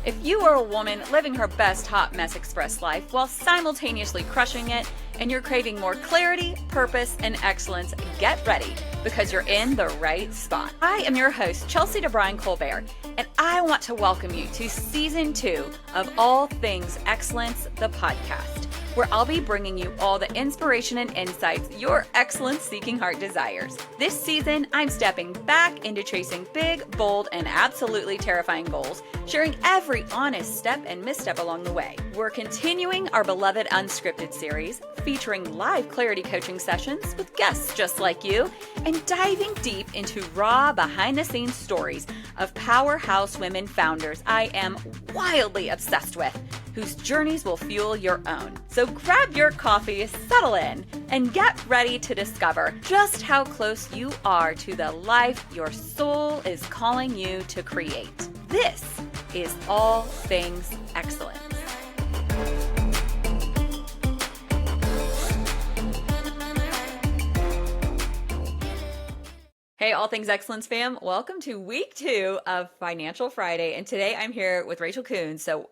If you are a woman living her best hot mess express life while simultaneously crushing it, and you're craving more clarity, purpose, and excellence, get ready because you're in the right spot. I am your host, Chelsea DeBruin-Colbert, and I want to welcome you to Season 2 of All Things Excellence, the podcast, where I'll be bringing you all the inspiration and insights your excellence-seeking heart desires. This season, I'm stepping back into chasing big, bold, and absolutely terrifying goals, sharing every honest step and misstep along the way. We're continuing our beloved Unscripted series, featuring live clarity coaching sessions with guests just like you, and diving deep into raw behind-the-scenes stories of powerhouse women founders I am wildly obsessed with, whose journeys will fuel your own. So grab your coffee, settle in, and get ready to discover just how close you are to the life your soul is calling you to create. This is All Things Excellence. Hey, All Things Excellence fam. Welcome to week 2 of Financial Friday. And today I'm here with Rachel Coons. So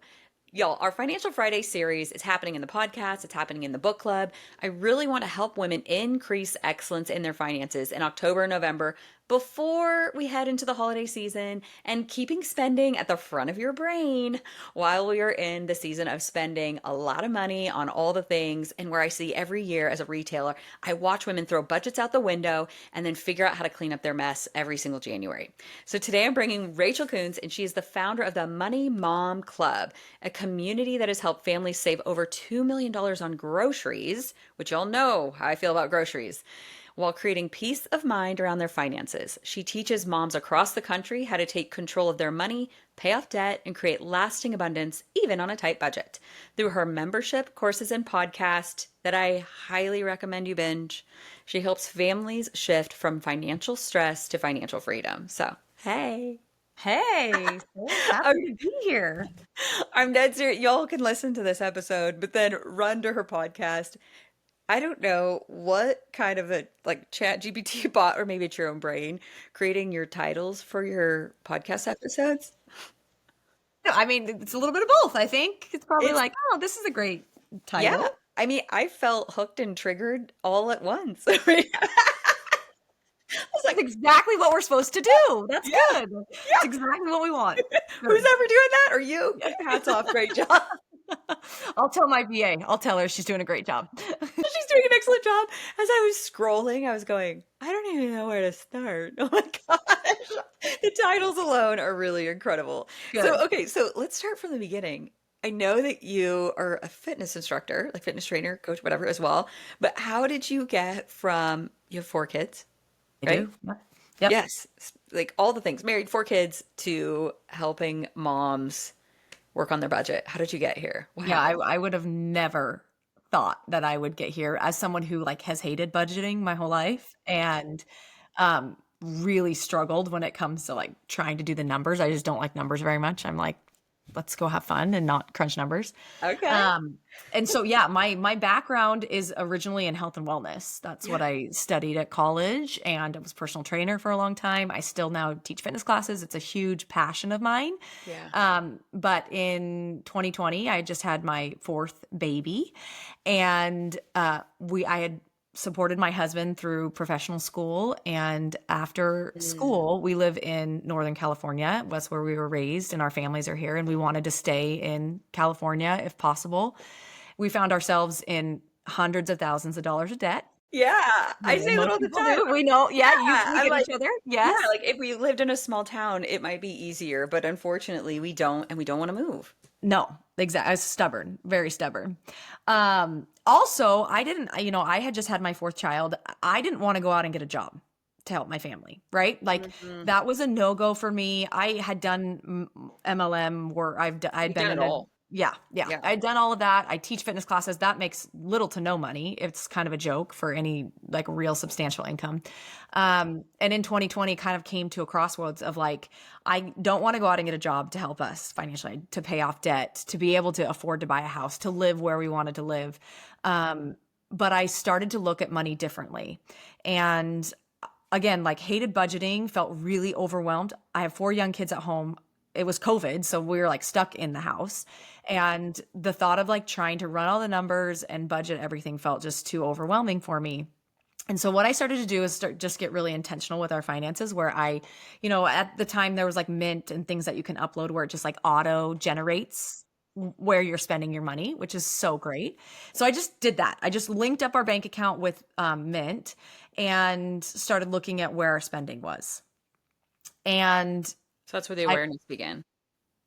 y'all, our Financial Friday series is happening in the podcast. It's happening in the book club. I really want to help women increase excellence in their finances in October and November before we head into the holiday season, and keeping spending at the front of your brain while we are in the season of spending a lot of money on all the things. And where I see every year as a retailer, I watch women throw budgets out the window and then figure out how to clean up their mess every single January. So today I'm bringing Rachel Coons, and she is the founder of the Money Mom Club, a community that has helped families save over $2 million on groceries, which y'all know how I feel about groceries, while creating peace of mind around their finances. She teaches moms across the country how to take control of their money, pay off debt, and create lasting abundance, even on a tight budget. Through her membership, courses, and podcast that I highly recommend you binge, she helps families shift from financial stress to financial freedom. So, hey. Hey, so happy to be here. I'm dead serious. Y'all can listen to this episode, but then run to her podcast. I don't know what kind of a chat GPT bot, or maybe it's your own brain, creating your titles for your podcast episodes. No, I mean, it's a little bit of both, I think. It's probably It's, oh, this is a great yeah. title. I mean, I felt hooked and triggered all at once. I was That's exactly what we're supposed to do. That's Yeah. good. Yeah. That's exactly what we want. Who's ever doing that? Or you? Hats off. Great job. I'll tell my VA. I'll tell her she's doing a great job. She's doing an excellent job. As I was scrolling, I was going, I don't even know where to start. Oh my gosh. The titles alone are really incredible. Good. So, okay, so let's start from the beginning. I know that you are a fitness instructor, like fitness trainer, coach, whatever as well. But how did you get from, you have 4 kids, I right? do. Yep. Yes. Like all the things, married, 4 kids, to helping moms work on their budget. How did you get here? Wow. Yeah, I would have never thought that I would get here as someone who has hated budgeting my whole life and really struggled when it comes to trying to do the numbers. I just don't like numbers very much. I'm like, let's go have fun and not crunch numbers. Okay. And so, yeah, my background is originally in health and wellness. That's what I studied at college, and I was a personal trainer for a long time. I still now teach fitness classes. It's a huge passion of mine. Yeah. But in 2020, I just had my 4th baby, and I had supported my husband through professional school. And after school, we live in Northern California. That's where we were raised, and our families are here. And we wanted to stay in California if possible. We found ourselves in hundreds of thousands of dollars of debt. Yeah. I say that all the time. We know. Yeah. Yeah, We get each other. Yes. Yeah, if we lived in a small town, it might be easier, but unfortunately we don't, and we don't want to move. No, exactly. I was stubborn, very stubborn. Also, I had just had my 4th child. I didn't want to go out and get a job to help my family, right? That was a no-go for me. I had done MLM where I'd been in all. Yeah. I'd done all of that. I teach fitness classes. That makes little to no money. It's kind of a joke for any real substantial income. And in 2020 kind of came to a crossroads of I don't want to go out and get a job to help us financially, to pay off debt, to be able to afford to buy a house, to live where we wanted to live. But I started to look at money differently. And again, hated budgeting, felt really overwhelmed. I have 4 young kids at home. it was COVID, so we were like stuck in the house. And the thought of like trying to run all the numbers and budget everything felt just too overwhelming for me. And so what I started to do is just get really intentional with our finances where at the time there was like Mint and things that you can upload where it just like auto generates where you're spending your money, which is so great. So I just did that. I just linked up our bank account with Mint and started looking at where our spending was. And So that's where the I awareness began.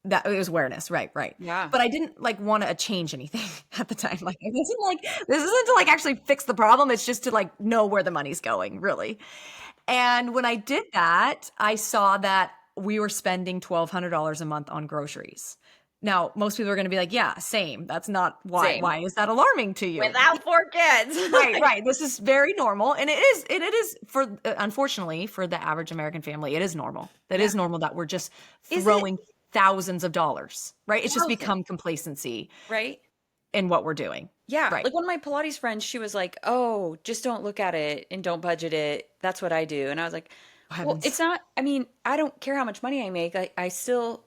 that it was awareness, right, right. Yeah. But I didn't like want to change anything at the time. Like this isn't to like actually fix the problem. It's just to like know where the money's going, really. And when I did that, I saw that we were spending $1,200 a month on groceries. Now, most people are going to be like, yeah, same. That's not why. Same. Why is that alarming to you? Without 4 kids. Right, right. This is very normal. And it is for, unfortunately, for the average American family, it is normal. That is normal that we're just Is it? throwing thousands of dollars, right? It's just Thousands. become complacency Right? in what we're doing. Yeah. Right. Like one of my Pilates friends, she was like, oh, just don't look at it and don't budget it. That's what I do. And I was like, well, Heavens. it's not, I mean, I don't care how much money I make. I still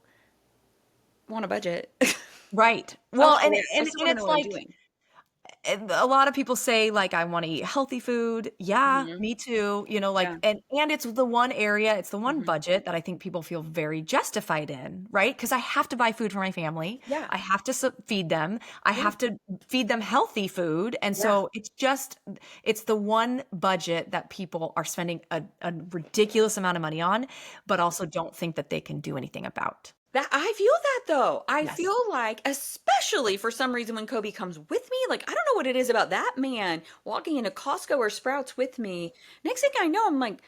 want a budget. Right. Well, and I still wanna it's know what I'm like, doing. a lot of people say like I want to eat healthy food. Yeah, Mhm. me too. Like Yeah. and it's the one area, it's the one Mhm. budget that I think people feel very justified in, right? Because I have to buy food for my family. Yeah. I have to feed them. I Yeah. have to feed them healthy food. And Yeah. so it's the one budget that people are spending a ridiculous amount of money on, but also don't think that they can do anything about. That I feel that though. I Yes. feel like, especially for some reason when Kobe comes with me, like I don't know what it is about that man walking into Costco or Sprouts with me. Next thing I know, I'm like,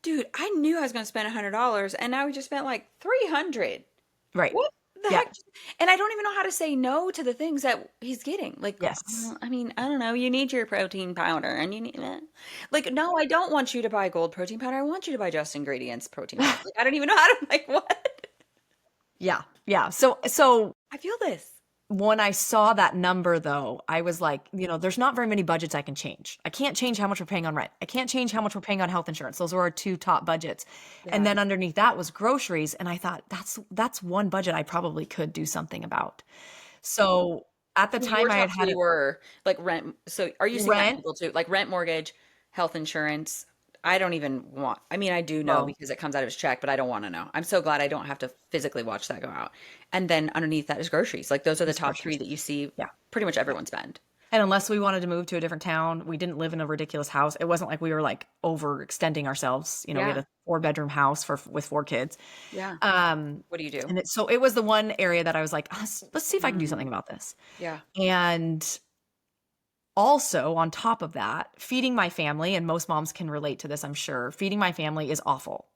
dude, I knew I was going to spend $100, and now we just spent like 300. Right. What the Yeah. heck? And I don't even know how to say no to the things that he's getting. Like, Yes. I mean, I don't know. You need your protein powder, and you need like, no, I don't want you to buy Gold protein powder. I want you to buy Just Ingredients protein powder. Like, I don't even know how to like what. Yeah. Yeah. So I feel this. when I saw that number though, I was like, there's not very many budgets I can change. I can't change how much we're paying on rent. I can't change how much we're paying on health insurance. Those were our two top budgets. And Yeah. then underneath that was groceries. And I thought that's one budget I probably could do something about. So at the Your time I top had three were like rent. So are you seeing that in rent. people too? Like rent, mortgage, health insurance. I don't even want, I mean, I do know Well, because it comes out of his check, but I don't want to know. I'm so glad I don't have to physically watch that go out. And then underneath that is groceries. Like those are the it's top three groceries. that you see Yeah. pretty much everyone spend. And unless we wanted to move to a different town, we didn't live in a ridiculous house. It wasn't like we were like overextending ourselves. We had Yeah. a 4-bedroom house with 4 kids. Yeah. Um, What do you do? so it was the one area that I was like, let's see if I can do something Mm, about this. yeah. And also, on top of that, feeding my family, and most moms can relate to this, I'm sure, feeding my family is awful.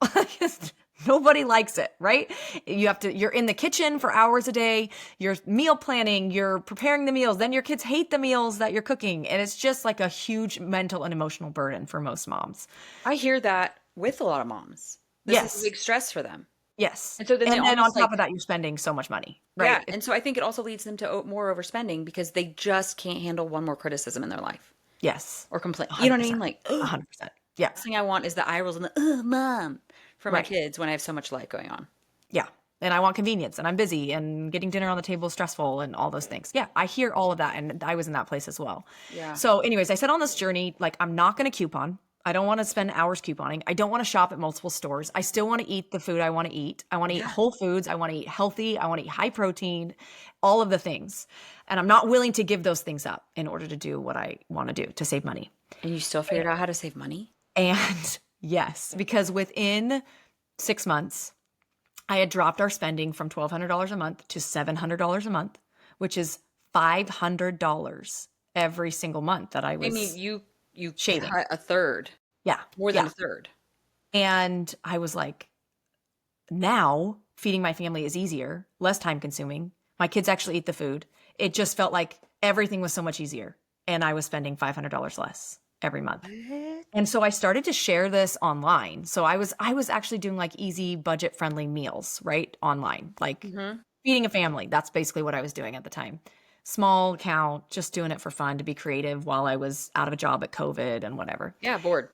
Nobody likes it, right? You're in the kitchen for hours a day, you're meal planning, you're preparing the meals, then your kids hate the meals that you're cooking. And it's just like a huge mental and emotional burden for most moms. I hear that with a lot of moms. This is a Yes. big stress for them. Yes. And so then they And then on almost like, top of that, you're spending so much money, yeah. right? And so I think it also leads them to more overspending because they just can't handle one more criticism in their life Yes. or complaint. You know what I mean? 100%. Like, ugh. 100%. Yeah. Last thing I want is the eye rolls and the mom for my Right. kids when I have so much life going on. Yeah. And I want convenience and I'm busy and getting dinner on the table is stressful and all those things. Yeah. I hear all of that. And I was in that place as well. Yeah. So anyways, I said on this journey, like I'm not going to coupon. I don't want to spend hours couponing. I don't want to shop at multiple stores. I still want to eat the food I want to eat. I want to eat Yeah. whole foods. I want to eat healthy. I want to eat high protein, all of the things. And I'm not willing to give those things up in order to do what I want to do to save money. And you still figured out how to save money? And yes, because within 6 months, I had dropped our spending from $1,200 a month to $700 a month, which is $500 every single month that I I mean, was you shaving. cut a third, Yeah. more than Yeah. a third. And I was like, now feeding my family is easier, less time consuming. My kids actually eat the food. It just felt like everything was so much easier. And I was spending $500 less every month. What? And so I started to share this online. So I was actually doing like easy budget friendly meals, right? Online, like Mm-hmm. feeding a family. That's basically what I was doing at the time. Small account, just doing it for fun to be creative while I was out of a job at COVID and whatever. Yeah, bored.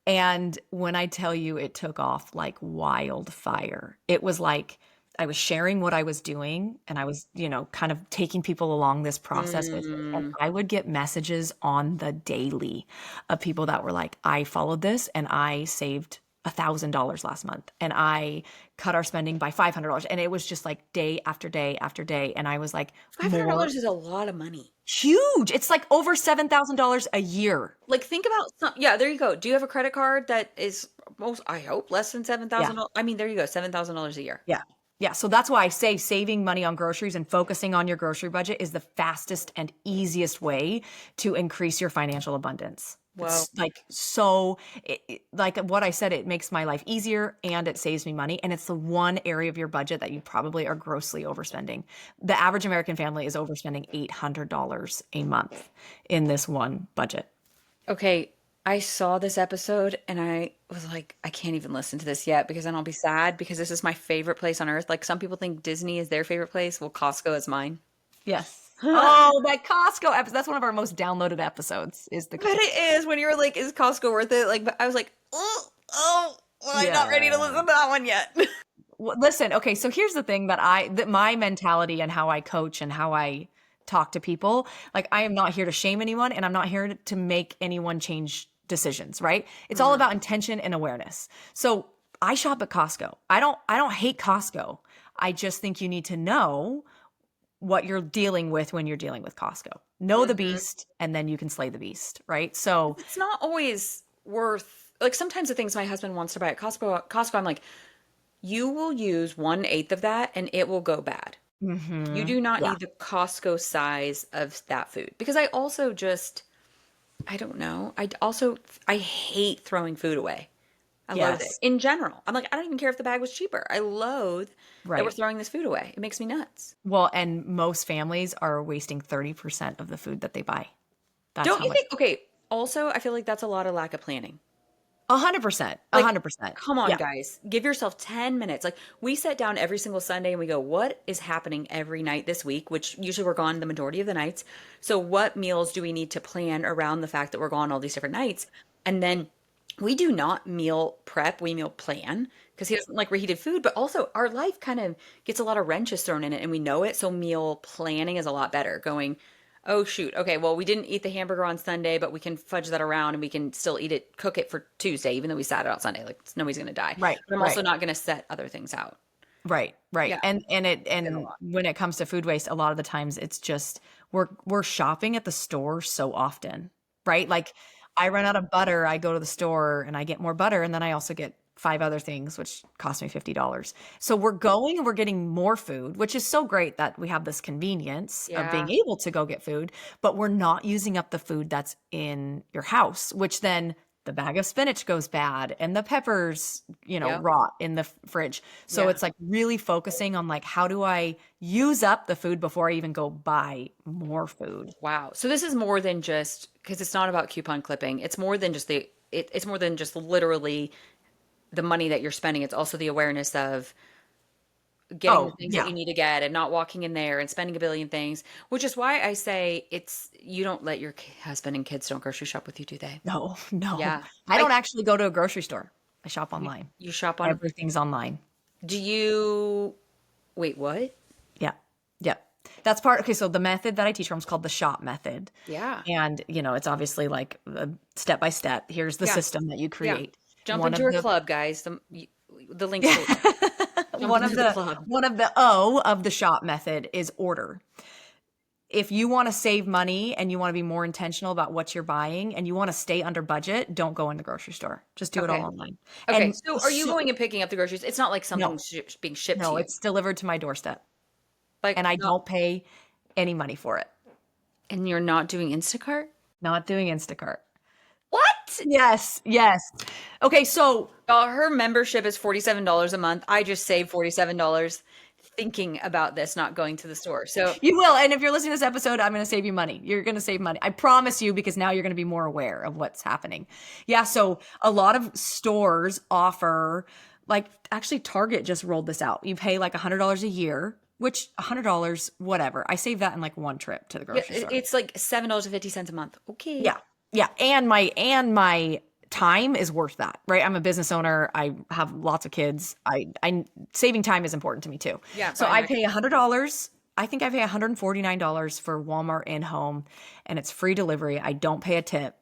And when I tell you it took off like wildfire, it was like was sharing what I was doing, and I was, kind of taking people along this process with me. And Mm. I would get messages on the daily of people that were like, I followed this and I saved $1,000 last month, and I cut our spending by $500. And it was just like day after day after day. And I was like, more $500 is a lot of money. huge. It's like over $7,000 a year. Like think about yeah, there you go. Do you have a credit card that is most, I hope, less than Yeah. $7,000? I mean, there you go, $7,000 a year. Yeah. Yeah. So that's why I say saving money on groceries and focusing on your grocery budget is the fastest and easiest way to increase your financial abundance. Well, It's like so, like what I said, it makes my life easier and it saves me money. And it's the one area of your budget that you probably are grossly overspending. The average American family is overspending $800 a month in this one budget. okay, I saw this episode and I was like, I can't even listen to this yet because then I'll be sad because this is my favorite place on earth. Like some people think Disney is their favorite place. Well, Costco is mine. Yes. Oh, that Costco episode. That's one of our most downloaded episodes is the But it is when you were like, is Costco worth it? Like, but I was like, well, I'm not ready to listen to that one yet. Well, listen, okay, so here's the thing that my mentality and how I coach and how I talk to people, like I am not here to shame anyone and I'm not here to make anyone change decisions, right? It's all about intention and awareness. So I shop at Costco. I don't hate Costco. I just think you need to know what you're dealing with when you're dealing with Costco. Know the beast and then you can slay the beast, right? So It's not always worth, like sometimes the things my husband wants to buy at Costco, I'm like, you will use 1/8 of that and it will go bad. You do not yeah. need the Costco size of that food because I also just, I don't know. I hate throwing food away. I loathe it Yes. in general. I'm like, I don't even care if the bag was cheaper. I loathe that we're Right. throwing this food away. It makes me nuts. Well, and most families are wasting 30% of the food that they buy. That's Don't how you much. think? Okay. Also, I feel like that's a lot of lack of planning. 100%. Like, 100%. come on, Yeah. guys. Give yourself 10 minutes. Like, we sit down every single Sunday and we go, what is happening every night this week? Which usually we're gone the majority of the nights. So, what meals do we need to plan around the fact that we're gone all these different nights? And then we do not meal prep, we meal plan because he doesn't like reheated food. But also, our life kind of gets a lot of wrenches thrown in it and we know it. So, meal planning is a lot better. Going, oh shoot. Okay, well, we didn't eat the hamburger on Sunday, but we can fudge that around and we can still eat it, cook it for Tuesday, even though we sat it out Sunday. Like nobody's gonna die. Right. But I'm also Right. not gonna set other things out. Right. Right. Yeah, And get a lot. when it comes to food waste, a lot of the times it's just we're shopping at the store so often, right? Like I run out of butter, I go to the store and I get more butter, and then I also get five other things, which cost me $50. So we're going and we're getting more food, which is so great that we have this convenience of being Yeah. able to go get food, but we're not using up the food that's in your house, which then the bag of spinach goes bad and the peppers, Yep. rot in the fridge. So Yeah. it's like really focusing on like, how do I use up the food before I even go buy more food? Wow. So this is more than just because it's not about coupon clipping. It's more than just it's more than just literally the money that you're spending. It's also the awareness of getting the Oh, things that yeah. you need to get and not walking in there and spending a billion things, which is why I say it's you don't let your husband and kids don't grocery shop with you, do they? No, no. Yeah. I I don't actually go to a grocery store. I shop you, online. you shop on Everything's online. do you wait, what? Yeah. Yeah. That's part. Okay. So the method that I teach from is called the shop method. Yeah. And, it's obviously like step by step. Here's the Yeah. system that you Yeah. create. Jump One into of a the club, guys. The link's below. Jump one of into the the club. one of the O of the shop method is order. If you want to save money and you want to be more intentional about what you're buying and you want to stay under budget, don't go in the grocery store. Just do it all Okay. online. Okay. And So are you going and picking up the groceries? It's not like no, something being shipped to no, you. it's delivered to my doorstep Like and I no, don't pay any money for it. and you're not doing Instacart? Not doing Instacart. What? Yes, yes. Okay, so Her membership is $47 a month. I just saved $47 thinking about this, not going to the store. So, you will. And if you're listening to this episode, I'm going to save you money. You're going to save money. I promise you, because now you're going to be more aware of what's happening. Yeah. So a lot of stores offer, like actually Target just rolled this out. You pay like $100 a year, which $100, whatever. I save that in like one trip to the yeah, grocery store. it's like $7.50 a month. Yeah. Okay. Yeah. And my time is worth that, right? I'm a business owner. I have lots of kids. I saving time is important to me too. Yeah, So buying I back. pay $100. I think I pay $149 for Walmart in-home, and it's free delivery. I don't pay a tip,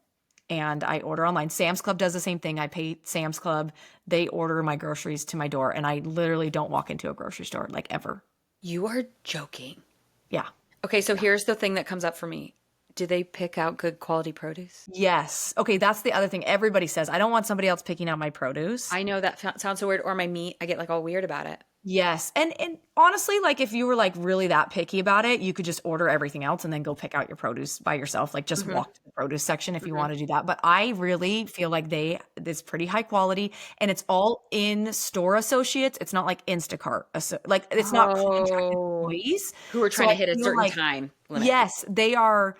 and I order online. Sam's Club does the same thing. I pay Sam's Club. They order my groceries to my door, and I literally don't walk into a grocery store like ever. You are joking. Yeah. Okay, so here's the thing that comes up for me. Do they pick out good quality produce? Yes. Okay, that's the other thing everybody says. I don't want somebody else picking out my produce. I know that sounds so weird. Or my meat, I get like all weird about it. Yes. And honestly, like if you were like really that picky about it, you could just order everything else and then go pick out your produce by yourself. Like just Hmm. walk to the produce section if you Hmm. want to do that. But I really feel like it's pretty high quality and it's all in store associates. It's not like Instacart. Like it's not contracted Oh, employees. who are So trying to I hit a feel certain like time limit. yes, they are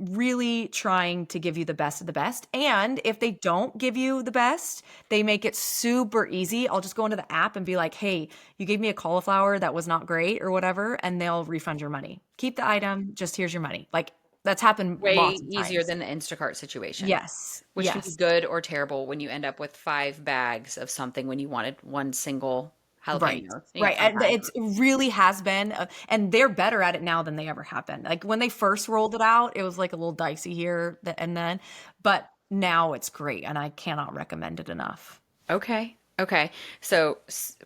really trying to give you the best of the best. And if they don't give you the best, they make it super easy. I'll just go into the app and be like, "Hey, you gave me a cauliflower that was not great or whatever," and they'll refund your money. Keep the item, just here's your money. Like that's happened Way lots of easier times. than the Instacart situation, Yes. which can be Yes. good or terrible when you end up with 5 bags of something when you wanted one single Right. jalapeno, Right. from And Heinz. it really has been, and they're better at it now than they ever have been. Like when they first rolled it out, it was like a little dicey here and then, but now it's great and I cannot recommend it enough. Okay. Okay. So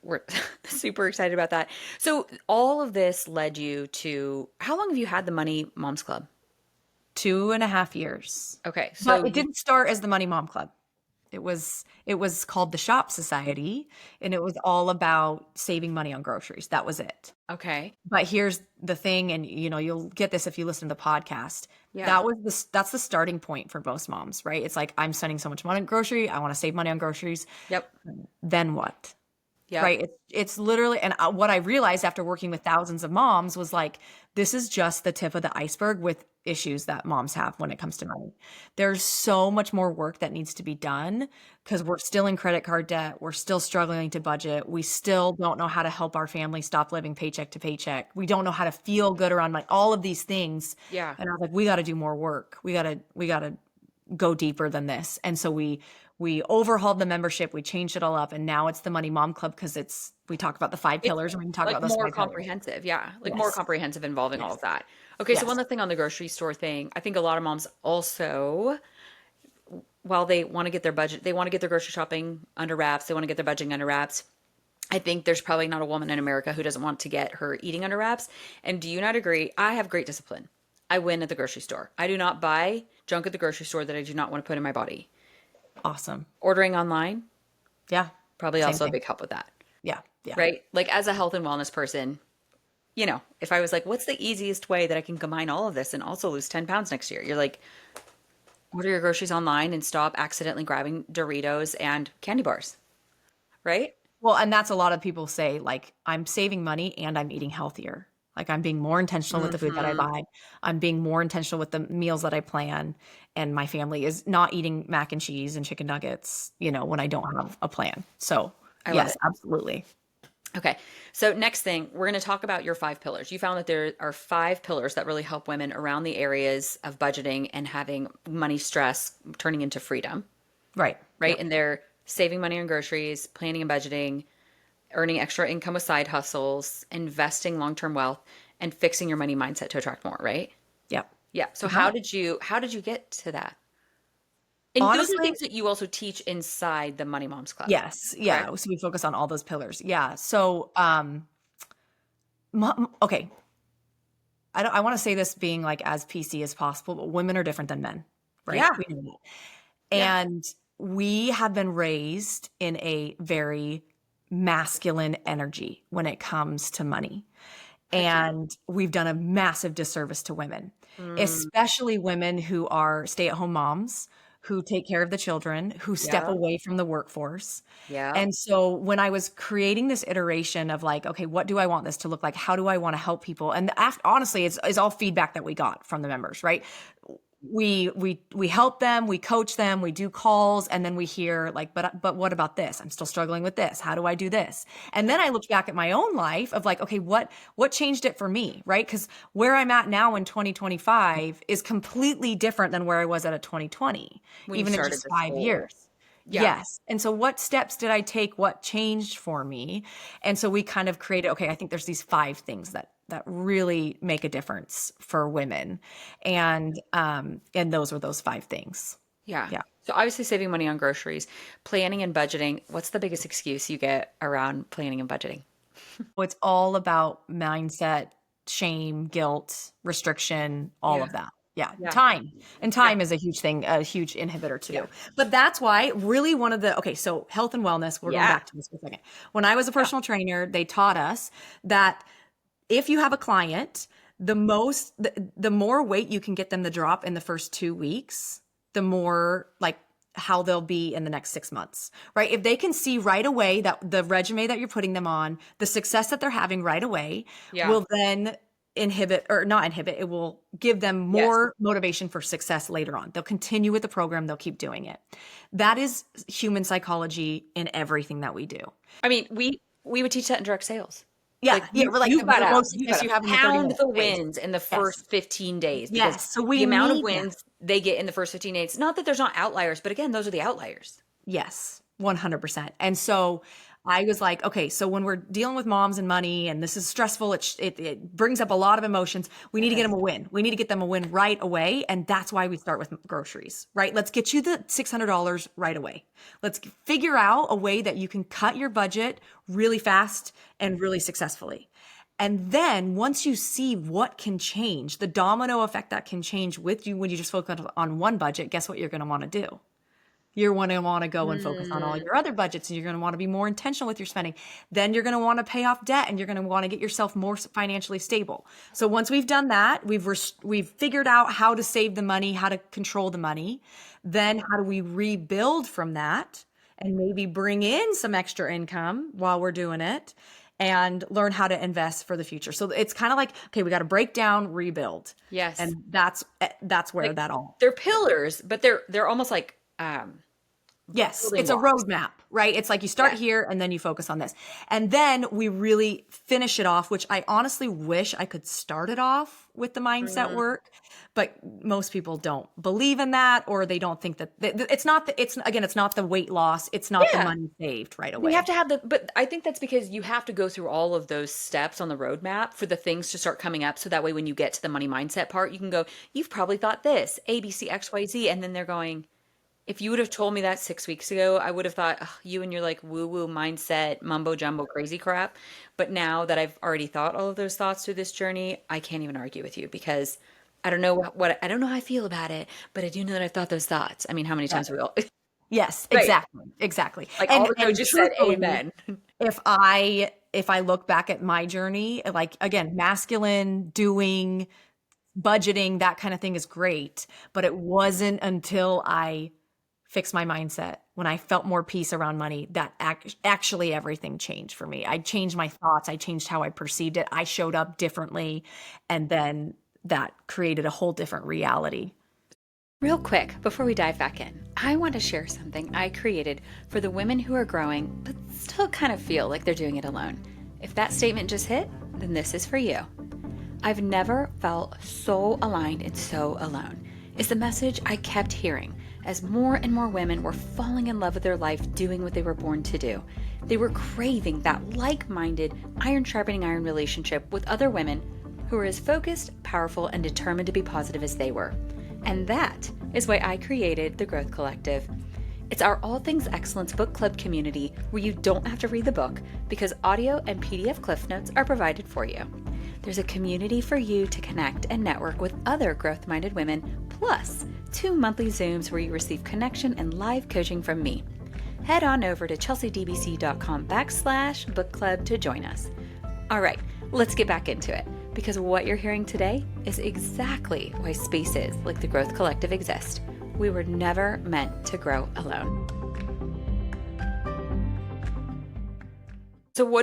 we're super excited about that. So all of this led you to how long have you had the Money Moms Club? 2.5 years. Okay. But So it didn't start as the Money Mom Club. It was called the Shop Society, and it was all about saving money on groceries. That was it. okay. But here's the thing, and you'll get this if you listen to the podcast. Yeah. That's the starting point for most moms, right? It's like I'm spending so much money on grocery. I want to save money on groceries. Yep. Then what? Yep. Right? It's literally, and what I realized after working with thousands of moms was like, this is just the tip of the iceberg with issues that moms have when it comes to money. There's so much more work that needs to be done because we're still in credit card debt. We're still struggling to budget. We still don't know how to help our family stop living paycheck to paycheck. We don't know how to feel good around money, all of these things. Yeah. And I was like, we got to do more work. We got to go deeper than this. And so we overhauled the membership, we changed it all up, and now it's the Money Mom Club because we talk about the five It's pillars and we can talk like about those more five pillars. comprehensive. Yeah. Like more Yes. comprehensive involving all Yes. of that. Okay. So one Yes. other thing on the grocery store thing, I think a lot of moms also, while they want to get their budget, they want to get their grocery shopping under wraps, they want to get their budgeting under wraps. I think there's probably not a woman in America who doesn't want to get her eating under wraps. And do you not agree? I have great discipline. I win at the grocery store. I do not buy junk at the grocery store that I do not want to put in my body. Awesome. Ordering online, Yeah. probably Same also a thing. big help with that, Yeah. Yeah. right? Like as a health and wellness person, if I was like, what's the easiest way that I can combine all of this and also lose 10 pounds next year? You're like, order your groceries online and stop accidentally grabbing Doritos and candy bars, right? Well, and that's a lot of people say, like, I'm saving money and I'm eating healthier. Like, I'm being more intentional with the food that I Hmm. buy. I'm being more intentional with the meals that I plan. And my family is not eating mac and cheese and chicken nuggets, when I don't have a plan. So, I love yes, it. absolutely. Okay. So next thing, we're going to talk about your 5 pillars. You found that there are 5 pillars that really help women around the areas of budgeting and having money stress turning into freedom, Right. right? Yep. And they're saving money on groceries, planning and budgeting, earning extra income with side hustles, investing long-term wealth, and fixing your money mindset to attract more, right? Yep. Yeah. So You got it. how did you get to that? And those are Honestly, things that you also teach inside the Money Moms Club, yes. correct? Yeah. So we focus on all those pillars. Yeah. So, okay. I want to say this being like as PC as possible, but women are different than men, right? Yeah. We know that. Yeah. And we have been raised in a very masculine energy when it comes to money. Agreed. And we've done a massive disservice to women, Mm, especially women who are stay-at-home moms, who take care of the children, who step yeah. away from the workforce. Yeah. And so when I was creating this iteration of like, okay, what do I want this to look like? How do I want to help people? And honestly, it's all feedback that we got from the members, right? we help them, we coach them, we do calls, and then we hear like, but what about this? I'm still struggling with this. How do I do this? And then I look back at my own life of like, okay, what changed it for me, right? Because where I'm at now in 2025 is completely different than where I was at 2020, When you even in started just this 5 years. Yeah. Yes. And so what steps did I take? What changed for me? And so we kind of created, okay, I think there's these 5 things that really make a difference for women. And those were those 5 things. Yeah. Yeah. So obviously saving money on groceries, planning and budgeting. What's the biggest excuse you get around planning and budgeting? So it's all about mindset, shame, guilt, restriction, all Yeah. of that. Yeah. Yeah. Time. And Yeah. time is a huge thing, a huge inhibitor Yeah. too. But that's why really okay, so health and wellness, we're going Yeah. back to this for a second. When I was a Yeah. personal trainer, they taught us that if you have a client, the more weight you can get them to drop in the first 2 weeks, the more like how they'll be in the next 6 months, right? If they can see right away that the regimen that you're putting them on, the success that they're having right away Yeah. will then not inhibit, it will give them Yes. more motivation for success later on. They'll continue with the program, they'll keep doing it. That is human psychology in everything that we do. I mean, we would teach that in direct sales. Yeah, Like yeah, we're like you the gotta most you success gotta you have in the 30 pound minute the phase. wins in the Yes. first 15 days because Yes, so the we amount of need that. wins they get in the first 15 days, not that there's not outliers, but again, those are the outliers. Yes, 100%. And so I was like, okay, so when we're dealing with moms and money and this is stressful, it brings up a lot of emotions. We need to get them a win. We need to get them a win right away. And that's why we start with groceries, right? Let's get you the $600 right away. Let's figure out a way that you can cut your budget really fast and really successfully. And then once you see what can change, the domino effect that can change with you when you just focus on one budget, guess what you're going to want to do? You're going to want to go and focus on all Mm. your other budgets, and you're going to want to be more intentional with your spending. Then you're going to want to pay off debt, and you're going to want to get yourself more financially stable. So once we've done that, we've figured out how to save the money, how to control the money. Then how do we rebuild from that and maybe bring in some extra income while we're doing it and learn how to invest for the future. So it's kind of like, okay, we got to break down, rebuild. Yes. And that's where Like that all. they're pillars, but they're almost like Yes, building it's a blocks. roadmap, right? It's like you start Yeah. here and then you focus on this. And then we really finish it off, which I honestly wish I could start it off with the mindset Mhm. work, but most people don't believe in that, or they don't think that it's not it's not the weight loss, it's not the Yeah. money saved right We have away. to have but I think that's because you have to go through all of those steps on the roadmap for the things to start coming up. So that way, when you get to the money mindset part, you can go, you've probably thought this, A, B, C, X, Y, Z. And then they're going, if you would have told me that 6 weeks ago, I would have thought, "Ugh, you and your like woo woo mindset, mumbo jumbo, crazy crap." But now that I've already thought all of those thoughts through this journey, I can't even argue with you because I don't know I don't know how I feel about it, but I do know that I've thought those thoughts. I mean, how many times have we all, Yes, right? exactly. Like all And the coaches said, truthfully, amen. if I look back at my journey, like again, masculine doing budgeting, that kind of thing is great, but it wasn't until I fixed my mindset, when I felt more peace around money, that actually everything changed for me. I changed my thoughts, I changed how I perceived it, I showed up differently, and then that created a whole different reality. Real quick, before we dive back in, I want to share something I created for the women who are growing, but still kind of feel like they're doing it alone. If that statement just hit, then this is for you. I've never felt so aligned and so alone. It's the message I kept hearing as more and more women were falling in love with their life doing what they were born to do. They were craving that like-minded, iron sharpening iron relationship with other women who were as focused, powerful, and determined to be positive as they were. And that is why I created the Growth Collective. It's our All Things Excellence book club community where you don't have to read the book because audio and PDF Cliff Notes are provided for you. There's a community for you to connect and network with other growth-minded women, plus 2 monthly Zooms where you receive connection and live coaching from me. Head on over to chelseadbc.com/book club to join us. All right, let's get back into it because what you're hearing today is exactly why spaces like the Growth Collective exist. We were never meant to grow alone. So what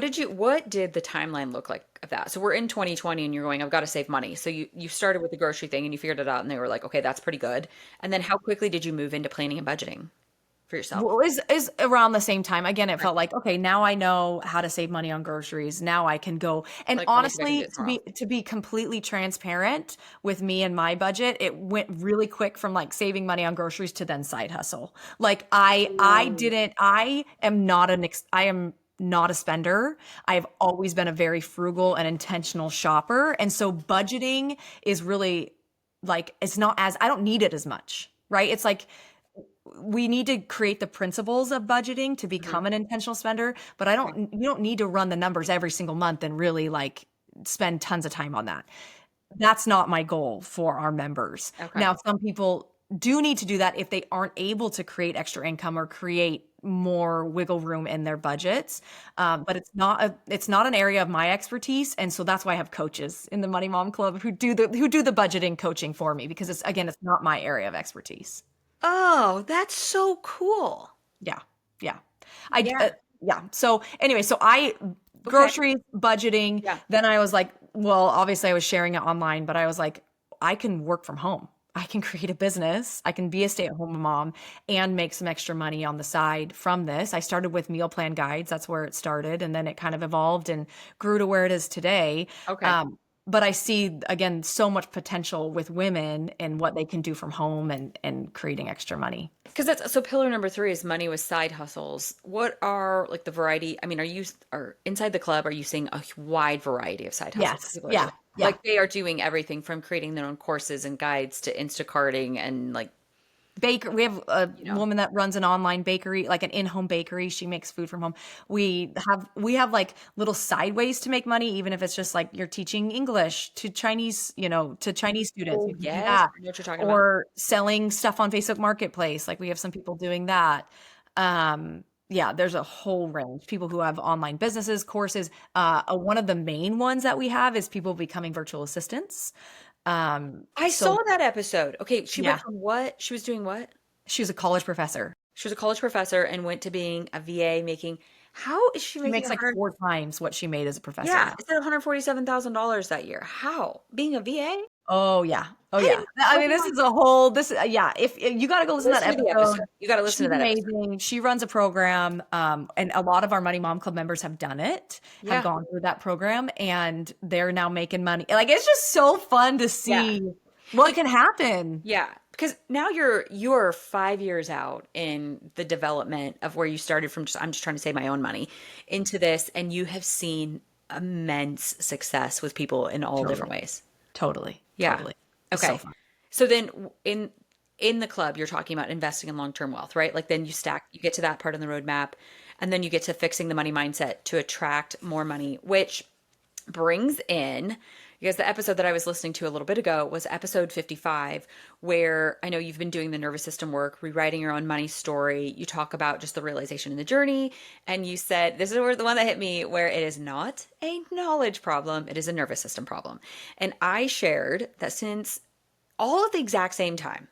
did the timeline look like of that? So we're in 2020 and you're going, I've got to save money. So you started with the grocery thing and you figured it out and they were like, okay, that's pretty good. And then how quickly did you move into planning and budgeting for yourself? Well, is around the same time. Again, it Right. felt like, okay, now I know how to save money on groceries. Now I can go. And Like, let me see if I can do honestly, it tomorrow. to be completely transparent with me and my budget, it went really quick from like saving money on groceries to then side hustle. Like Oh, I am not I am not a spender. I've always been a very frugal and intentional shopper. And so budgeting is really like it's not as I don't need it as much, right? It's like we need to create the principles of budgeting to mhm. become an intentional spender, but I Okay. don't you don't need to run the numbers every single month and really like spend tons of time on that. That's not my goal for our members. Okay. Now, some people do need to do that if they aren't able to create extra income or create more wiggle room in their budgets. But it's not an area of my expertise, and so that's why I have coaches in the Money Mom Club who do the budgeting coaching for me because it's not my area of expertise. Oh, that's so cool. Yeah. Yeah. I Yeah. yeah. So anyway, so I Okay. groceries, budgeting, Yeah. then I was like, well, obviously I was sharing it online, but I was like, I can work from home. I can create a business. I can be a stay-at-home mom and make some extra money on the side from this. I started with meal plan guides. That's where it started, and then it kind of evolved and grew to where it is today. Okay. Um, but I see again so much potential with women and what they can do from home and creating extra money. Because that's so pillar number three is money with side hustles. What are like the variety? I mean, are inside the club, are you seeing a wide variety of side hustles that Yes. people are Yeah. doing? Yeah. Like they are doing everything from creating their own courses and guides to Instacarting and like, Baker, we have a you know, woman that runs an online bakery, like an in-home bakery. She makes food from home. We have like little side ways to make money, even if it's just like you're teaching English to Chinese, to Chinese students. oh You can do yes, that. I know what you're talking about. Or selling stuff on Facebook Marketplace. Like we have some people doing that. Yeah, there's a whole range. People who have online businesses, courses. One of the main ones that we have is people becoming virtual assistants. I So saw that episode. Okay, she went yeah, from what? She was doing what? she was a college professor. She was a college professor and went to being a VA making, how is she She making makes a like hundred? 4 times what she made as a professor Yeah, now. it said $147,000 that year. How? Being a VA? Oh, yeah. Oh, I yeah. didn't, I oh mean, my this God. is a whole this yeah, if you gotta go listen to that Listen to the episode. episode. You got to listen to She's that episode. amazing. She runs a program, and a lot of our Money Mom Club members have done it, have Yeah. gone through that program, and they're now making money. Like, it's just so fun to Yeah. see what Like, can happen. yeah. Because now you're 5 years out in the development of where you started from just I'm just trying to save my own money into this, and you have seen immense success with people in all different Totally. ways. Totally. Yeah. Totally. It's so Okay. fun. So then in the club, you're talking about investing in long-term wealth, right? Like then you get to that part on the roadmap, and then you get to fixing the money mindset to attract more money, which brings in, because the episode that I was listening to a little bit ago was episode 55, where I know you've been doing the nervous system work, rewriting your own money story. You talk about just the realization in the journey. And you said, this is where the one that hit me, where it is not a knowledge problem, it is a nervous system problem. And I shared that since all at the exact same time,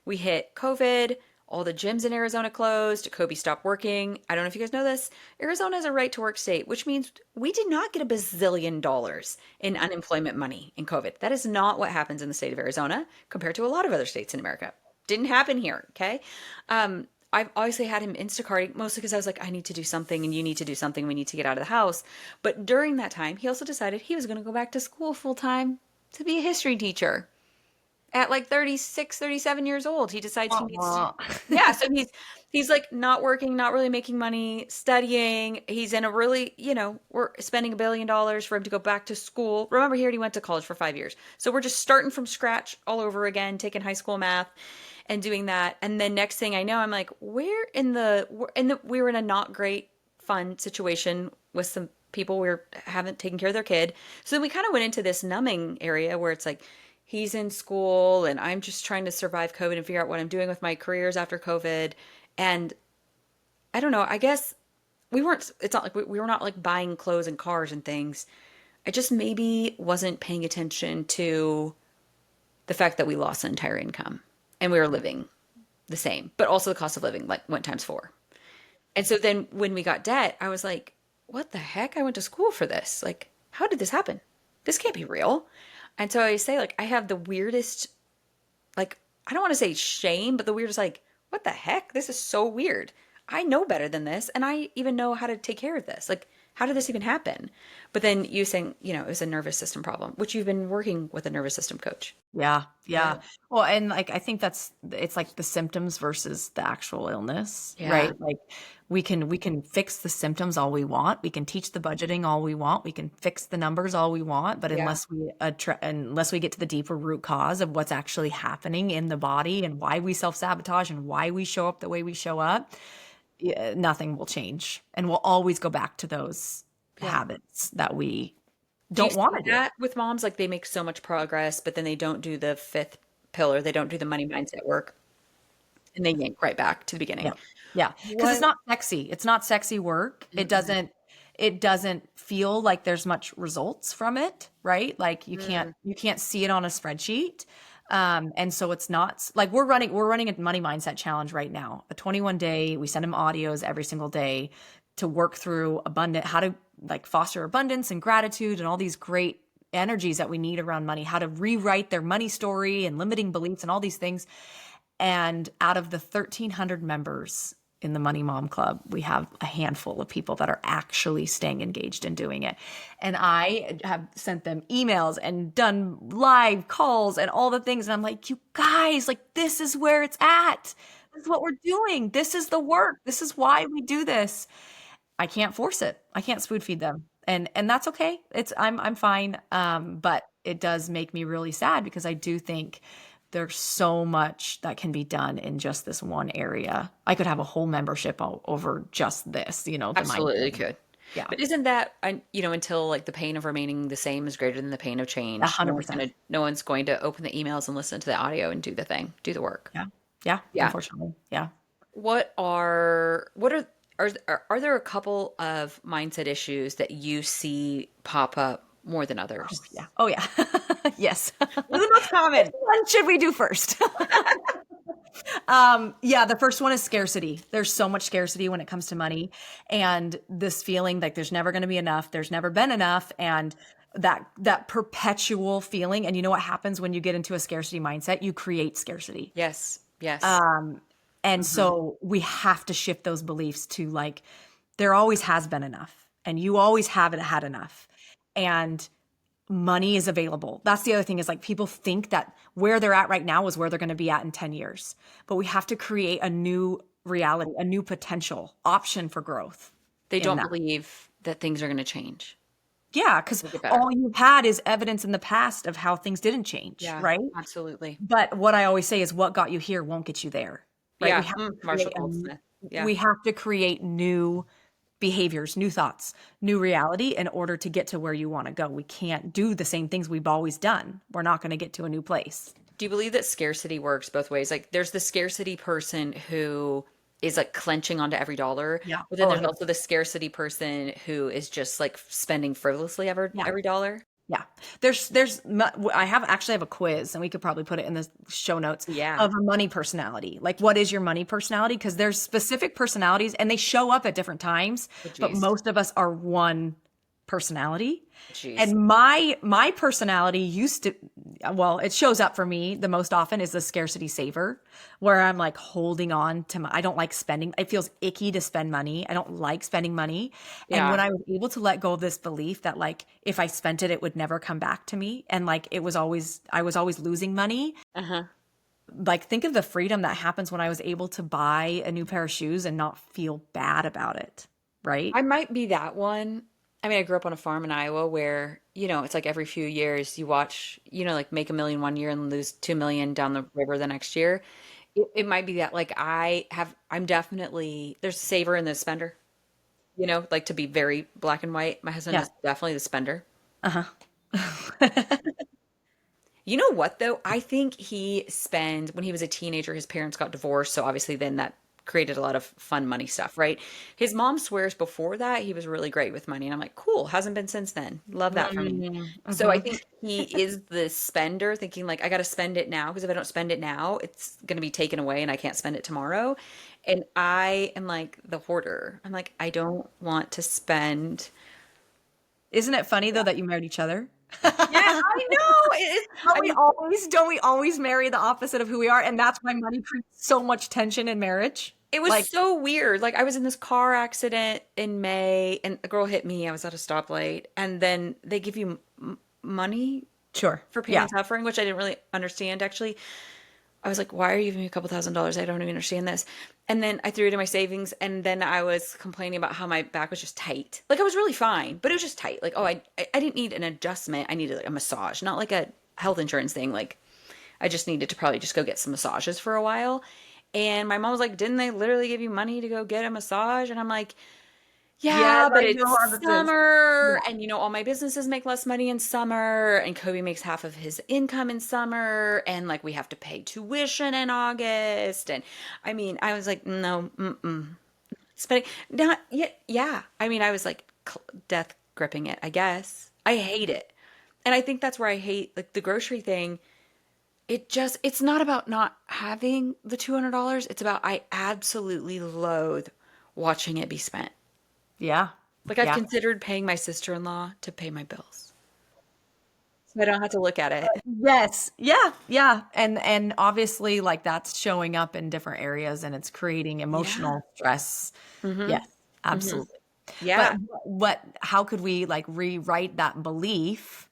we hit COVID, all the gyms in Arizona closed, Kobe stopped working. I don't know if you guys know this. Arizona is a right to work state, which means we did not get $1 bazillion in unemployment money in COVID. That is not what happens in the state of Arizona compared to a lot of other states in America. Didn't happen here, okay? I've obviously had him Instacarting mostly because I was like, I need to do something and you need to do something. We need to get out of the house. But during that time, he also decided he was going to go back to school full time to be a history teacher at like 36, 37 years old. He decides he needs to, Aw. yeah, so he's like not working, not really making money, studying. He's in a really, we're spending $1 billion for him to go back to school. Remember, he already went to college for 5 years. So we're just starting from scratch all over again, taking high school math and doing that. And then next thing I know, I'm like, we were in a not great fun situation with some people haven't taken care of their kid. So then we kind of went into this numbing area where it's like he's in school and I'm just trying to survive COVID and figure out what I'm doing with my careers after COVID. And I don't know, I guess it's not like we were not like buying clothes and cars and things. I just maybe wasn't paying attention to the fact that we lost an entire income and we were living the same, but also the cost of living like went times four. And so then when we got debt, I was like, what the heck? I went to school for this. Like, how did this happen? This can't be real. And so I say, like, I have the weirdest, like, I don't want to say shame, but the weirdest, like, what the heck? This is so weird. I know better than this, and I even know how to take care of this. Like, how did this even happen? But then you saying, it was a nervous system problem, which you've been working with a nervous system coach. Yeah, Yeah. yeah. Well, and like I think it's like the symptoms versus the actual illness, right? Yeah. Like we can fix the symptoms all we want. We can teach the budgeting all we want. We can fix the numbers all we want, but Yeah. unless we get to the deeper root cause of what's actually happening in the body and why we self-sabotage and why we show up the way we show up, yeah, nothing will change. And we'll always go back to those Yeah. habits that we Do you don't want see to do. that with moms? Like they make so much progress, but then they don't do the fifth pillar. They don't do the money mindset work, and they yank right back to the beginning. Yeah. Yeah. Because it's What? not sexy. It's not sexy work. Mm-mm. It doesn't feel like there's much results from it, right? Like Mm. you can't see it on a spreadsheet. And so it's not like we're running a money mindset challenge right now. A 21 day, we send them audios every single day to work through how to like foster abundance and gratitude and all these great energies that we need around money, how to rewrite their money story and limiting beliefs and all these things. And out of the 1,300 members in the Money Mom Club, we have a handful of people that are actually staying engaged in doing it. And I have sent them emails and done live calls and all the things. And I'm like, you guys, like, this is where it's at. This is what we're doing. This is the work. This is why we do this. I can't force it. I can't spoon feed them. And that's okay. I'm fine. But it does make me really sad because I do think there's so much that can be done in just this one area. I could have a whole membership over just this, the mind. Absolutely could. Yeah, But isn't that, until like the pain of remaining the same is greater than the pain of a change, hundred percent. no one's going to open the emails and listen to the audio and do the thing, do the work. Yeah, yeah. Yeah. Unfortunately, yeah. Are there a couple of mindset issues that you see pop up more than Oh others? yeah. Oh yeah. Yes. What are the most Which common? one should we do first? Yeah, the first one is scarcity. There's so much scarcity when it comes to money and this feeling like there's never going to be enough, there's never been enough, and that perpetual feeling. And you know what happens when you get into a scarcity mindset? You create scarcity. Yes. Yes. Um, and Hmm. so we have to shift those beliefs to like, there always has been enough, and you always haven't had enough. And money is available. That's the other thing is like people think that where they're at right now is where they're going to be at in 10 years. But we have to create a new reality, a new potential option for growth They in don't that. believe that things are going to change Yeah, because or get better. all you've had is evidence in the past of how things didn't change, Yeah, right? absolutely. But what I always say is what got you here won't get you there, right? Yeah. Marshall Goldsmith. Yeah. We have to create new behaviors, new thoughts, new reality in order to get to where you want to go. We can't do the same things we've always done. We're not going to get to a new place. Do you believe that scarcity works both ways? Like there's the scarcity person who is like clenching onto every dollar, Yeah. but then Oh, there's 100%. also the scarcity person who is just like spending frivolously Yeah. every dollar. Yeah. I actually have a quiz and we could probably put it in the show notes Yeah. of a money personality. Like what is your money personality? Because there's specific personalities and they show up at different times, Oh, but geez. most of us are one personality. Jeez. And my personality used to, well, it shows up for me the most often is the scarcity saver, where I'm like holding on to I don't like spending. It feels icky to spend money. I don't like spending money. And when Yeah. I was able to let go of this belief that like if I spent it, it would never come back to me. And like I was always losing money. Uh-huh. Like think of the freedom that happens when I was able to buy a new pair of shoes and not feel bad about it. Right? I might be that one. I mean, I grew up on a farm in Iowa where, it's like every few years you watch, like make 1 million one year and lose 2 million down the river the next year. It might be that like I'm definitely, there's a saver and the spender, like to be very black and white. My husband Yeah. is definitely the spender. Uh-huh. You know what though? I think when he was a teenager, his parents got divorced. So obviously then that created a lot of fun money stuff, right? His mom swears before that he was really great with money. And I'm like, cool, hasn't been since then. Love that for me. So I Mm-hmm. think he is the spender, thinking like, I got to spend it now because if I don't spend it now, it's going to be taken away and I can't spend it tomorrow. And I am like the hoarder. I'm like, I don't want to spend. Isn't it funny though that you married each other? Yeah, I know. It is. I mean, Don't we always marry the opposite of who we are? And that's why money creates so much tension in marriage. it was Like, so weird. Like I was in this car accident in May and a girl hit me. I was at a stoplight and then they give you money sure. for pain Yeah. and suffering, which I didn't really understand actually. I was like, why are you giving me a couple $1,000s? I don't even understand this. And then I threw it in my savings and then I was complaining about how my back was just tight. Like I was really fine, but it was just tight. Like, oh, I didn't need an adjustment. I needed like a massage, not like a health insurance thing. Like I just needed to probably just go get some massages for a while. And my mom was like, didn't they literally give you money to go get a massage? And I'm like, Yes, yeah, but I know how it's this is. summer, Yeah. and all my businesses make less money in summer, and Kobe makes half of his income in summer, and like we have to pay tuition in August, and I mean, I was like, no, spending not yet, yeah. I mean, I was like death gripping it, I guess. I hate it, and I think that's where I hate like the grocery thing. It's not about not having the $200. It's about I absolutely loathe watching it be spent. Yeah. Like I've Yeah. considered paying my sister-in-law to pay my bills. So I don't have to look at it. Yes. Yeah. Yeah. And obviously like that's showing up in different areas and it's creating Yeah. emotional stress. Hmm. Yes, Hmm. absolutely. But Yeah. how could we like rewrite that belief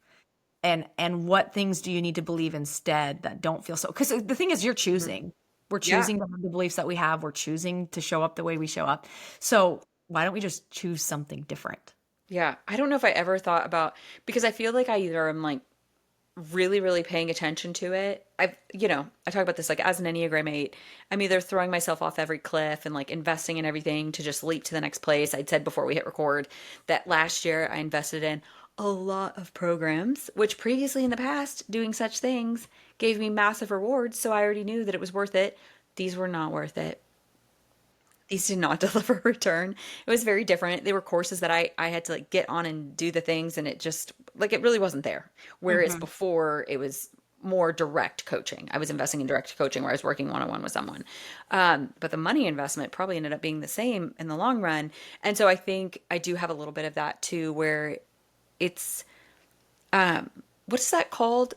and what things do you need to believe instead that don't feel so? Because the thing is, you're Hmm. choosing. We're Yeah. choosing to have the beliefs that we have. We're choosing to show up the way we show up. So why don't we just choose something different? Yeah. I don't know if I ever thought about because I feel like I either am like really, really paying attention to it. I talk about this like as an Enneagram 8. I'm either throwing myself off every cliff and like investing in everything to just leap to the next place. I'd said before we hit record that last year I invested in a lot of programs, which previously in the past, doing such things gave me massive rewards. So I already knew that it was worth it. These were not worth it. These did not deliver a return. It was very different. They were courses that I had to like get on and do the things and it just like it really wasn't there. Whereas Hmm. before it was more direct coaching. I was investing in direct coaching where I was working one on one with someone. But the money investment probably ended up being the same in the long run. And so I think I do have a little bit of that too, where it's what's that called?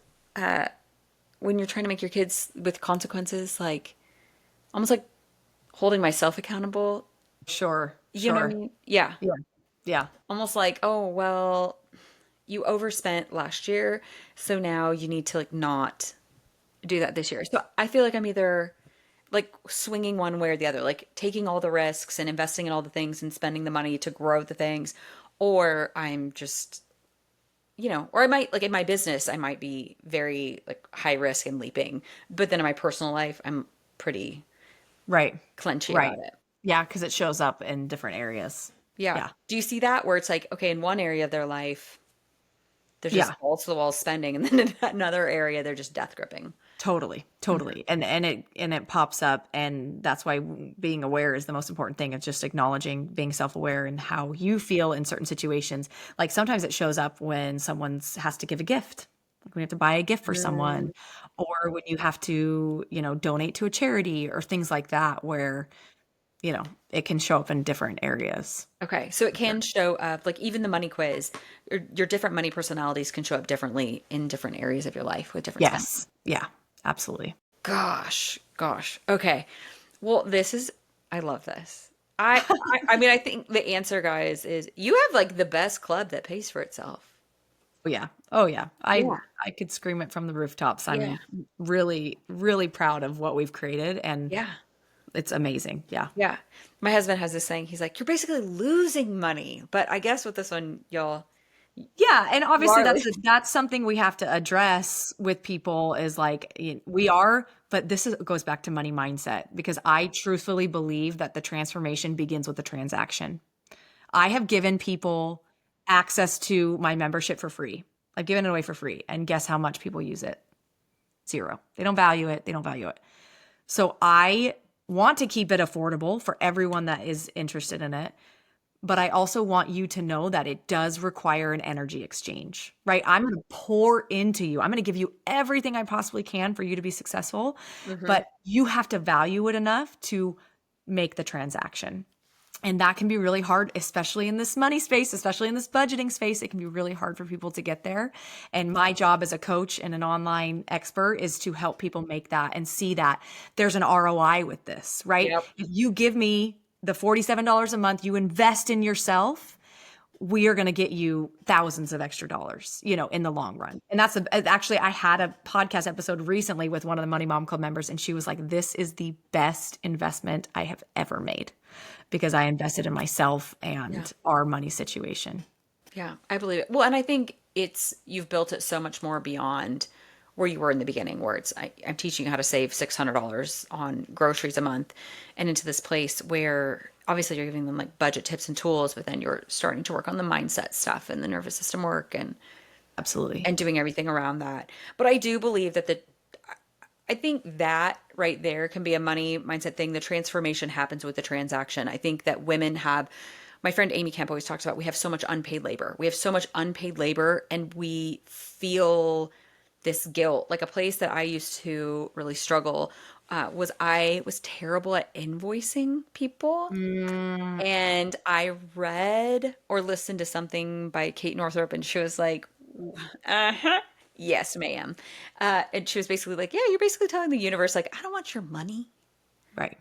When you're trying to make your kids with consequences, like almost like holding myself accountable. Sure, You know what I sure. mean? Yeah. Yeah. Yeah. Almost like, oh, well, you overspent last year, so now you need to like not do that this year. So I feel like I'm either like swinging one way or the other, like taking all the risks and investing in all the things and spending the money to grow the things, or I'm just, or I might like in my business, I might be very like high risk and leaping, but then in my personal life, I'm pretty Right. clenchy Right. about it. Yeah, because it shows up in different areas. Yeah. Yeah. Do you see that where it's like, okay, in one area of their life, they're just Yeah. balls to the wall spending, and then in another area, they're just death gripping. Totally, Mhm. totally. And it pops up and that's why being aware is the most important thing. It's just acknowledging, being self-aware and how you feel in certain situations. Like sometimes it shows up when someone's has to give a gift. Like when you have to buy a gift for someone Mm. or when you have to, donate to a charity or things like that where, it can show up in different areas. Okay, so it For sure. can show up, like even the money quiz, your different money personalities can show up differently in different areas of your life with different spend. Yes. Yeah, absolutely. Gosh, gosh. Okay. Well, I love this. I mean, I think the answer, guys, is you have like the best club that pays for itself. Oh yeah. Oh yeah. I Yeah. I could scream it from the rooftops. Yeah. I'm really, really proud of what we've created and Yeah. it's amazing. Yeah. Yeah. My husband has this saying, he's like, you're basically losing money. But I guess with this one, y'all, Yeah, and you obviously are that's something we have to address with people is like we are, but goes back to money mindset because I truthfully believe that the transformation begins with the transaction. I have given people access to my membership for free. I've given it away for free, and guess how much people use it? Zero. They don't value it. They don't value it. So I want to keep it affordable for everyone that is interested in it. But I also want you to know that it does require an energy exchange, right? I'm going to pour into you. I'm going to give you everything I possibly can for you to be successful, Mm-hmm. but you have to value it enough to make the transaction. And that can be really hard, especially in this money space, especially in this budgeting space. It can be really hard for people to get there. And my job as a coach and an online expert is to help people make that and see that there's an ROI with this, right? Yep. If you give me the $47 a month, you invest in yourself, we are going to get you thousands of extra dollars, in the long run. And actually, I had a podcast episode recently with one of the Money Mom Club members, and she was like, this is the best investment I have ever made because I invested in myself and Yeah. our money situation. Yeah, I believe it. Well, and I think you've built it so much more beyond where you were in the beginning, where I'm teaching you how to save $600 on groceries a month, and into this place where obviously you're giving them like budget tips and tools, but then you're starting to work on the mindset stuff and the nervous system work Absolutely. and doing everything around that. But I do believe that I think that right there can be a money mindset thing. The transformation happens with the transaction. I think that women have, my friend Amy Camp always talks about, we have so much unpaid labor. We have so much unpaid labor, and we feel this guilt. Like a place that I used to really struggle was I was terrible at invoicing people. Mm, And I read or listened to something by Kate Northrup, and she was like, uh-huh. Yes, ma'am. And she was basically like, yeah, you're basically telling the universe, like, I don't want your money. right.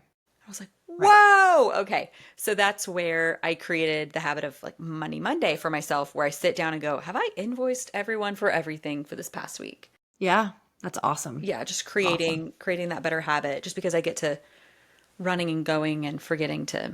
I was like, Right. whoa. Okay. So that's where I created the habit of like Money Monday for myself, where I sit down and go, have I invoiced everyone for everything for this past week? Yeah. That's awesome. Yeah, just Awesome. creating that better habit just because I get to running and going and forgetting to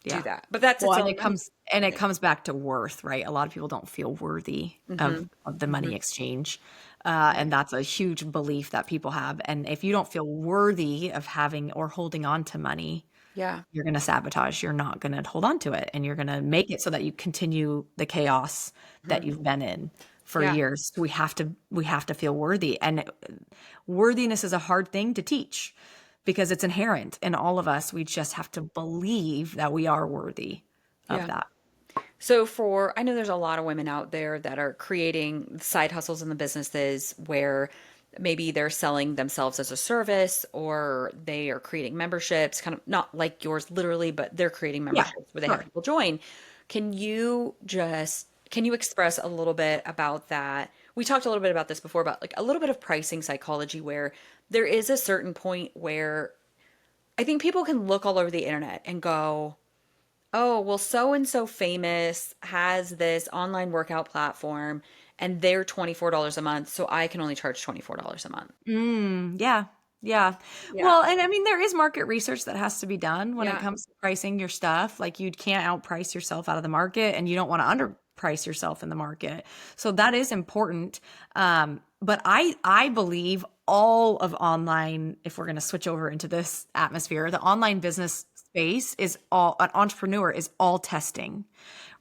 do Yeah. that. But that's Well, its and own it money comes and it thing. comes back to worth, right? A lot of people don't feel worthy Hmm. of the Hmm. money exchange. Right. And that's a huge belief that people have. And if you don't feel worthy of having or holding on to money, Yeah. you're going to sabotage. You're not going to hold on to it. And you're going to make it so that you continue the chaos that Mhm. you've been in for Yeah. years. We have to feel worthy. And worthiness is a hard thing to teach because it's inherent in all of us. We just have to believe that we are worthy of Yeah. that. So I know there's a lot of women out there that are creating side hustles in the businesses where maybe they're selling themselves as a service, or they are creating memberships, kind of not like yours literally, but they're creating Yeah, memberships where they have sure. people join. Can you express a little bit about that? We talked a little bit about this before, about like a little bit of pricing psychology, where there is a certain point where I think people can look all over the internet and go, oh, well, so and so famous has this online workout platform and they're $24 a month, so I can only charge $24 a month. Yeah. Yeah. Yeah. Well, and I mean, there is market research that has to be done when it Yeah. comes to pricing your stuff. Like you can't outprice yourself out of the market and you don't want to underprice yourself in the market. So that is important. But I believe all of online, if we're going to switch over into this atmosphere, the online business space is all an entrepreneur is all testing,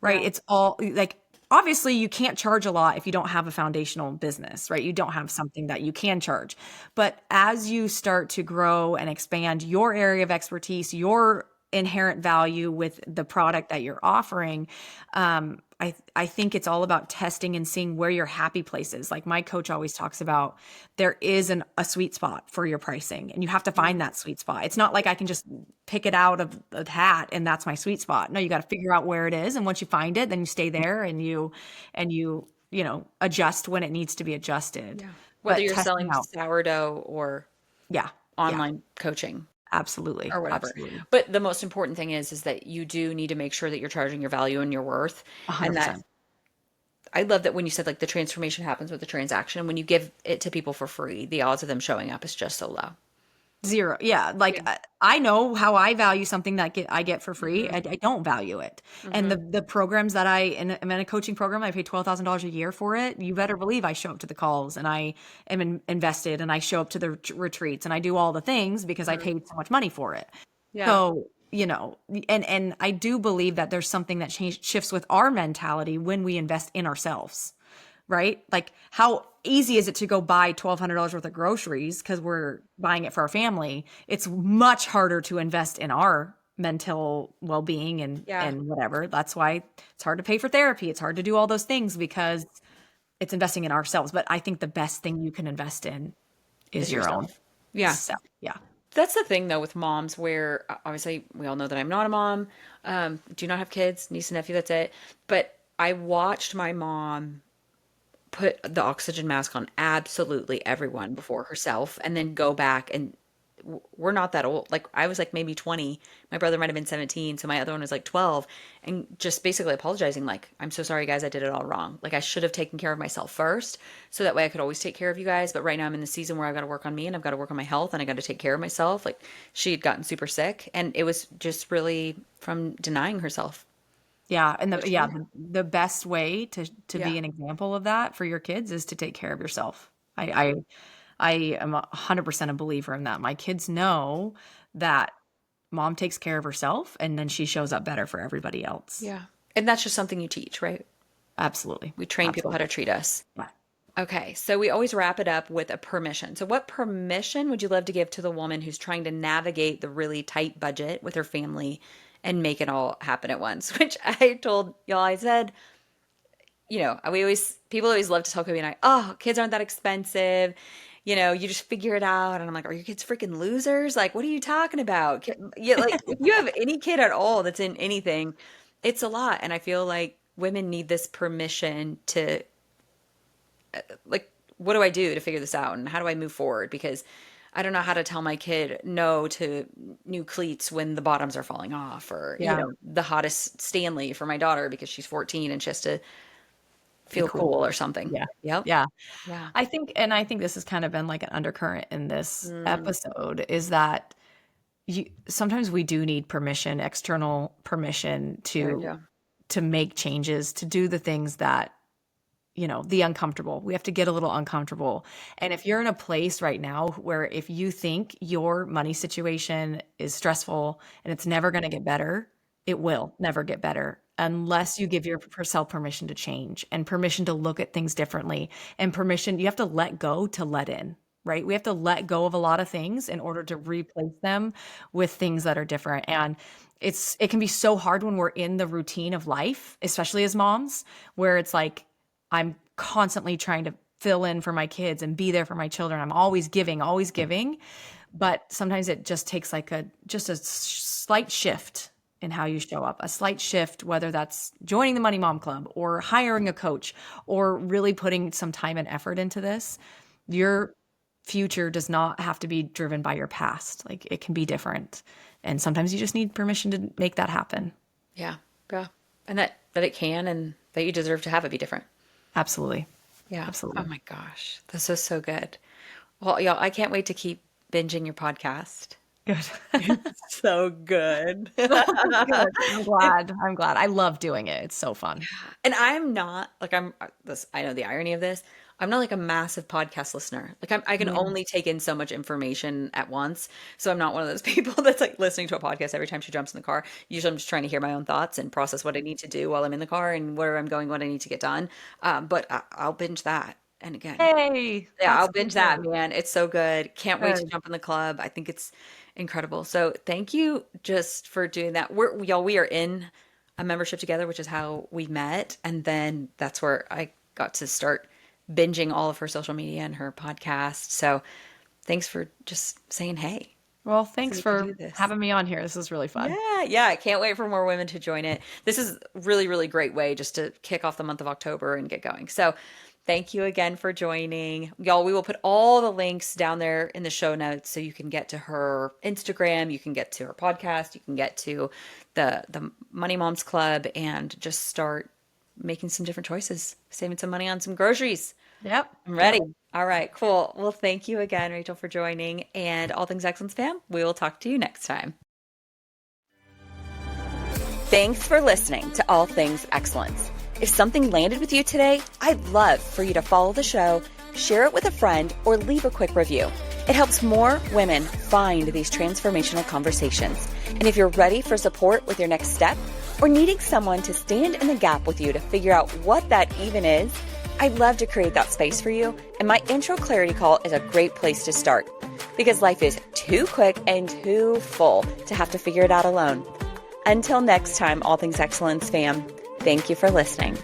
right? Yeah. It's all like obviously you can't charge a lot if you don't have a foundational business, right? You don't have something that you can charge. But as you start to grow and expand your area of expertise, your inherent value with the product that you're offering, I think it's all about testing and seeing where your happy place is. Like my coach always talks about, there is a sweet spot for your pricing, and you have to find that sweet spot. It's not like I can just pick it out of the hat and that's my sweet spot. No, you got to figure out where it is, and once you find it, then you stay there and you adjust when it needs to be adjusted. Yeah. Whether But you're testing selling out, sourdough or yeah, yeah, online coaching absolutely, or whatever. absolutely, But the most important thing is that you do need to make sure that you're charging your value and your worth, and that 100%. I love that when you said like the transformation happens with the transaction, and when you give it to people for free, the odds of them showing up is just so low. Zero. Yeah. Like Yeah. I know how I value something that I get for free. Hmm. I don't value it. And Hmm. the programs that I'm in a coaching program, I pay $12,000 a year for it. You better believe I show up to the calls and I am invested and I show up to the retreats and I do all the things because I Hmm. paid so much money for it. Yeah. So, and I do believe that there's something that shifts with our mentality when we invest in ourselves, right? Like how easy is it to go buy $1,200 worth of groceries because we're buying it for our family? It's much harder to invest in our mental well-being Yeah. and whatever. That's why it's hard to pay for therapy. It's hard to do all those things because it's investing in ourselves. But I think the best thing you can invest in is Is your own yourself. Yeah. self. Yeah. That's the thing though with moms where obviously we all know that I'm not a mom, do not have kids, niece and nephew, that's it. But I watched my mom put the oxygen mask on absolutely everyone before herself and then go back and we're not that old. Like I was like maybe 20. My brother might have been 17, so my other one was like 12 and just basically apologizing like, "I'm so sorry guys, I did it all wrong. Like I should have taken care of myself first so that way I could always take care of you guys, but right now I'm in the season where I've got to work on me and I've got to work on my health and I got to take care of myself." Like she had gotten super sick and it was just really from denying herself. Yeah, and Which yeah. the best way to Yeah. be an example of that for your kids is to take care of yourself. I am 100% a believer in that. My kids know that mom takes care of herself and then she shows up better for everybody else. Yeah. And that's just something you teach, right? Absolutely. We train people how Absolutely. to treat us. Yeah. Okay, so we always wrap it up with a permission. So, what permission would you love to give to the woman who's trying to navigate the really tight budget with her family and make it all happen at once? Which I told y'all, I said, people always love to tell Kobe and I, oh, kids aren't that expensive. You just figure it out. And I'm like, are your kids freaking losers? Like, what are you talking about? Yeah, like if you have any kid at all that's in anything, it's a lot. And I feel like women need this permission to like, what do I do to figure this out and how do I move forward? Because I don't know how to tell my kid no to new cleats when the bottoms are falling off or, Yeah. the hottest Stanley for my daughter because she's 14 and she has to Be feel cool. cool or something. Yeah. Yep. Yeah. Yeah. I think this has kind of been like an undercurrent in this Mm, episode is that sometimes we do need permission, external permission there we go. to make changes, to do the things that the uncomfortable. We have to get a little uncomfortable. And if you're in a place right now where if you think your money situation is stressful and it's never going to get better, it will never get better unless you give yourself permission to change and permission to look at things differently and permission. You have to let go to let in, right? We have to let go of a lot of things in order to replace them with things that are different. And it can be so hard when we're in the routine of life, especially as moms, where it's like, I'm constantly trying to fill in for my kids and be there for my children. I'm always giving. But sometimes it just takes like just a slight shift in how you show up, a slight shift, whether that's joining the Money Mom Club or hiring a coach or really putting some time and effort into this. Your future does not have to be driven by your past. Like it can be different. And sometimes you just need permission to make that happen. Yeah. Yeah. And that it can and that you deserve to have it be different. Absolutely. Yeah. Absolutely. Oh my gosh. This is so good. Well, y'all, I can't wait to keep binging your podcast. Good. So good. Good. I'm glad. I love doing it. It's so fun. And I'm not like I know the irony of this. I'm not like a massive podcast listener. Like I can Yeah. only take in so much information at once. So I'm not one of those people that's like listening to a podcast every time she jumps in the car. Usually I'm just trying to hear my own thoughts and process what I need to do while I'm in the car and where I'm going, what I need to get done. But I'll binge that. And again, Hey, yeah, that's I'll so binge that, good. man. It's so good. Can't wait to Good. jump in the club. I think it's incredible. So thank you just for doing that. We are in a membership together, which is how we met. And then that's where I got to start binging all of her social media and her podcast. So thanks for just saying hey. Well, So thanks we can for do this. having me on here. This is really fun. Yeah, yeah. I can't wait for more women to join it. This is really, really great way just to kick off the month of October and get going. So thank you again for joining. Y'all, we will put all the links down there in the show notes so you can get to her Instagram, you can get to her podcast, you can get to the Money Moms Club and just start making some different choices, saving some money on some groceries. Yep. I'm ready. All right, cool. Well, thank you again, Rachel, for joining. And All Things Excellence fam, we will talk to you next time. Thanks for listening to All Things Excellence. If something landed with you today, I'd love for you to follow the show, share it with a friend, or leave a quick review. It helps more women find these transformational conversations. And if you're ready for support with your next step or needing someone to stand in the gap with you to figure out what that even is, I'd love to create that space for you, and my intro clarity call is a great place to start because life is too quick and too full to have to figure it out alone. Until next time, All Things Excellence fam, thank you for listening.